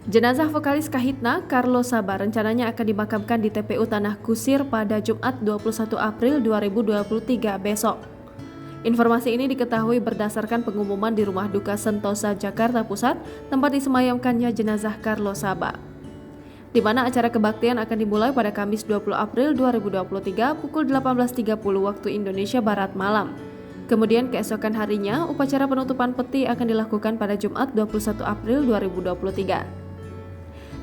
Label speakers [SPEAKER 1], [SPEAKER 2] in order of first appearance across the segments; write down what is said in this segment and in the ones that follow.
[SPEAKER 1] Jenazah vokalis Kahitna, Carlo Saba, rencananya akan dimakamkan di TPU Tanah Kusir pada Jumat 21 April 2023 besok. Informasi ini diketahui berdasarkan pengumuman di Rumah Duka Sentosa, Jakarta Pusat, tempat disemayamkannya jenazah Carlo Saba. Di mana acara kebaktian akan dimulai pada Kamis 20 April 2023 pukul 18.30 waktu Indonesia Barat malam. Kemudian keesokan harinya, upacara penutupan peti akan dilakukan pada Jumat 21 April 2023.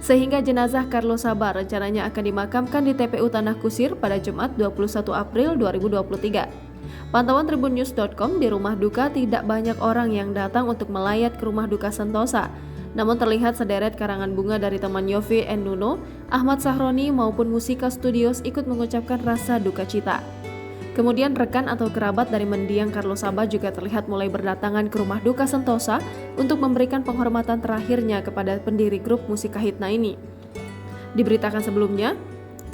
[SPEAKER 1] Sehingga jenazah Carlo Saba rencananya akan dimakamkan di TPU Tanah Kusir pada Jumat 21 April 2023. Pantauan tribunnews.com, di rumah duka tidak banyak orang yang datang untuk melayat ke Rumah Duka Sentosa. Namun terlihat sederet karangan bunga dari teman Yovie and Nuno, Ahmad Sahroni maupun Musika Studios ikut mengucapkan rasa duka cita. Kemudian rekan atau kerabat dari mendiang Carlo Saba juga terlihat mulai berdatangan ke Rumah Duka Sentosa untuk memberikan penghormatan terakhirnya kepada pendiri grup musik Kahitna ini. Diberitakan sebelumnya,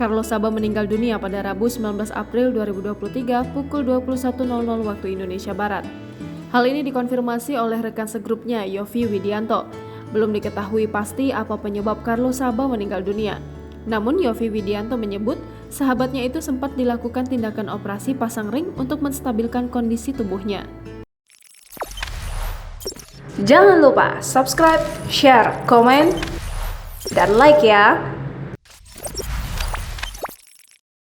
[SPEAKER 1] Carlo Saba meninggal dunia pada Rabu 19 April 2023 pukul 21.00 waktu Indonesia Barat. Hal ini dikonfirmasi oleh rekan segrupnya, Yovie Widianto. Belum diketahui pasti apa penyebab Carlo Saba meninggal dunia. Namun Yovie Widianto menyebut sahabatnya itu sempat dilakukan tindakan operasi pasang ring untuk menstabilkan kondisi tubuhnya.
[SPEAKER 2] Jangan lupa subscribe, share, komen, dan like ya!